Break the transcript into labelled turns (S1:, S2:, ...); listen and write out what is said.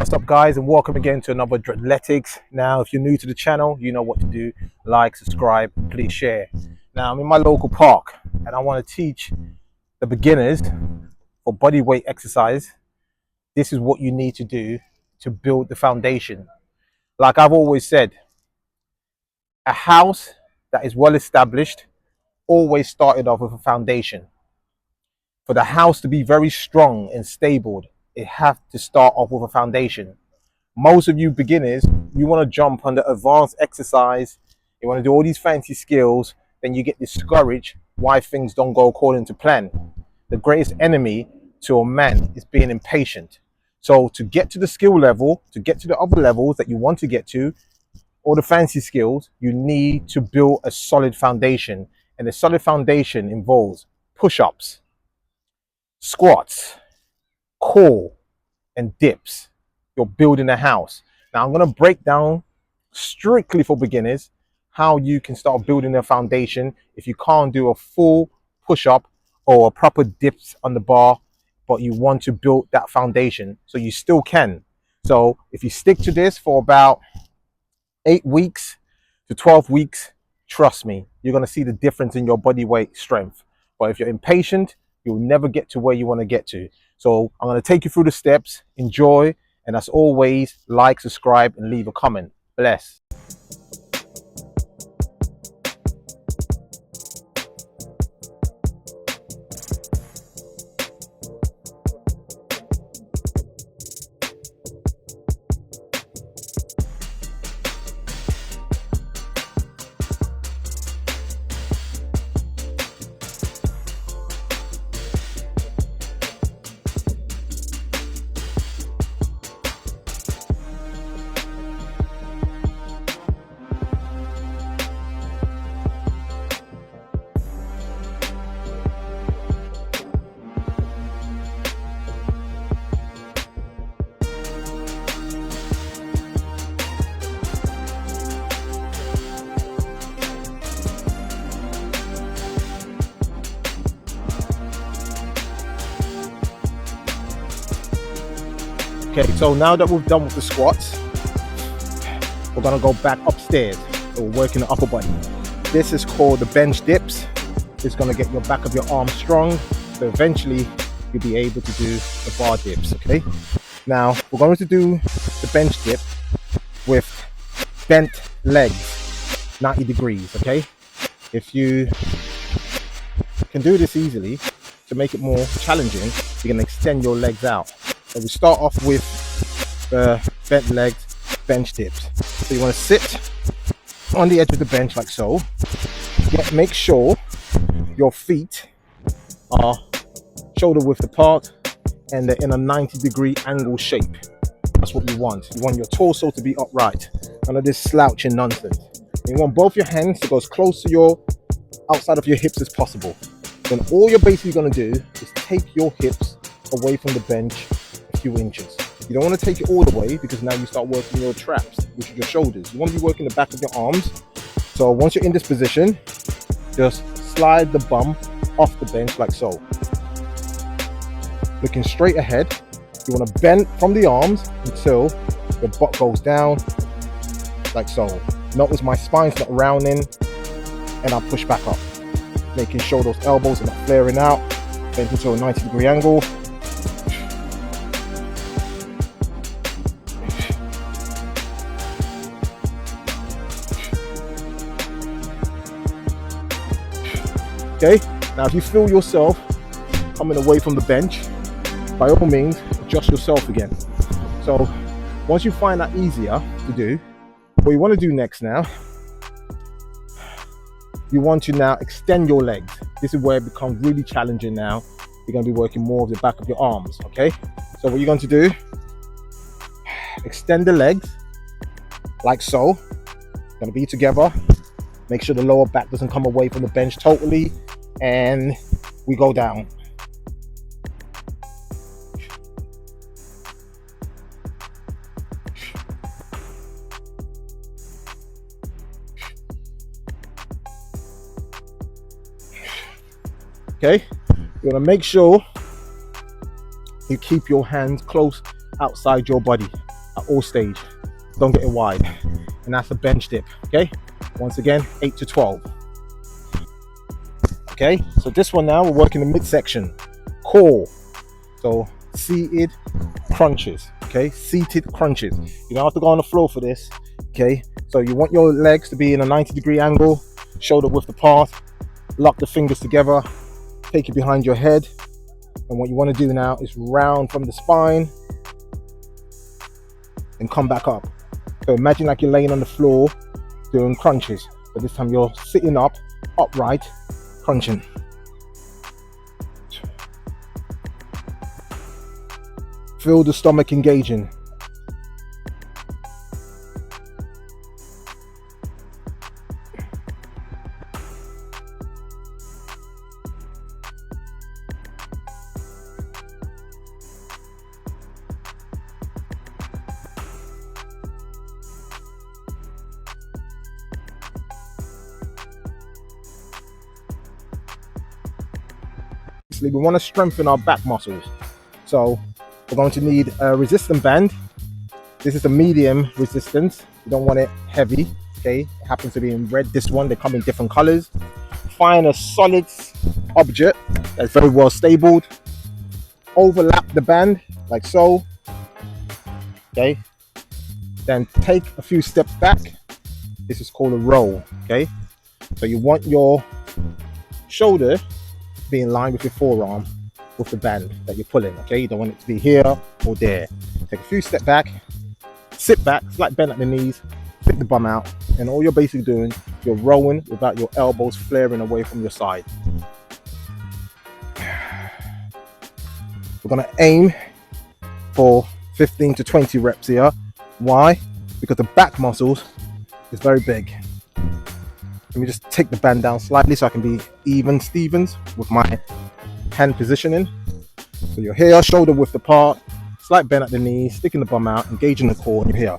S1: What's up, guys, and welcome again to another Loc-letics. Now, if you're new to the channel, you know what to do. Like, subscribe, please share. Now, I'm in my local park and I want to teach the beginners for body weight exercise. This is what you need to do to build the foundation. Like I've always said, a house that is well established always started off with a foundation. For the house to be very strong and stable, it has to start off with a foundation. Most of you beginners, you want to jump on the advanced exercise, you want to do all these fancy skills, then you get discouraged why things don't go according to plan. The greatest enemy to a man is being impatient. So to get to the skill level, to get to the other levels that you want to get to, all the fancy skills, you need to build a solid foundation. And the solid foundation involves push-ups, squats, core, and dips. You're building a house. Now I'm going to break down strictly for beginners how you can start building a foundation if you can't do a full push-up or a proper dips on the bar, but you want to build that foundation, so you still can. So if you stick to this for about 8 weeks to 12 weeks, trust me, you're going to see the difference in your body weight strength. But if you're impatient, you'll never get to where you want to get to. So I'm going to take you through the steps. Enjoy, and as always, like, subscribe, and leave a comment. Bless. Okay, so now that we've done with the squats, we're gonna go back upstairs. So we're working the upper body. This is called the bench dips. It's gonna get your back of your arm strong, so eventually you'll be able to do the bar dips, okay? Now, we're going to do the bench dip with bent legs, 90 degrees, okay? If you can do this easily, to make it more challenging, you can extend your legs out. So we start off with the bent legs bench dips. So you want to sit on the edge of the bench like so. Make sure your feet are shoulder width apart and they're in a 90-degree angle shape. That's what you want. You want your torso to be upright, none of this slouching nonsense. You want both your hands to go as close to your outside of your hips as possible. Then all you're basically going to do is take your hips away from the bench a few inches. You don't want to take it all the way, because now you start working your traps, which are your shoulders. You want to be working the back of your arms. So once you're in this position, just slide the bum off the bench like so. Looking straight ahead. You want to bend from the arms until your butt goes down like so. Notice my spine's not rounding, and I'll push back up, making sure those elbows are not flaring out, bent into a 90-degree angle. Okay, now if you feel yourself coming away from the bench, by all means, adjust yourself again. So once you find that easier to do, what you want to do next now, you want to now extend your legs. This is where it becomes really challenging now. You're going to be working more of the back of your arms, okay? So what you're going to do, extend the legs like so. Going to be together. Make sure the lower back doesn't come away from the bench totally, and we go down. Okay, you want to make sure you keep your hands close outside your body. at all stage. Don't get it wide. And that's a bench dip, okay? Once again, 8 to 12. Okay, so this one now, we're working the midsection, core. So seated crunches, okay? Seated crunches. You don't have to go on the floor for this, okay? So you want your legs to be in a 90-degree angle, shoulder width apart, lock the fingers together, take it behind your head. And what you want to do now is round from the spine and come back up. So imagine like you're laying on the floor doing crunches, but this time you're sitting up, upright, crunching. Feel the stomach engaging. We want to strengthen our back muscles, so we're going to need a resistance band. This is a medium resistance. You don't want it heavy, okay? It happens to be in red, this one. They come in different colors. Find a solid object that's very well stabled, overlap the band like so, okay? Then take a few steps back. This is called a roll, okay? So you want your shoulder be in line with your forearm with the band that you're pulling, okay? You don't want it to be here or there. Take a few steps back, sit back, slight bend at the knees, stick the bum out, and all you're basically doing, you're rowing without your elbows flaring away from your side. We're gonna aim for 15 to 20 reps here. Why? Because the back muscles is very big. Let me just take the band down slightly so I can be even Stevens with my hand positioning. So you're here, shoulder width apart, slight bend at the knees, sticking the bum out, engaging the core, and you're here.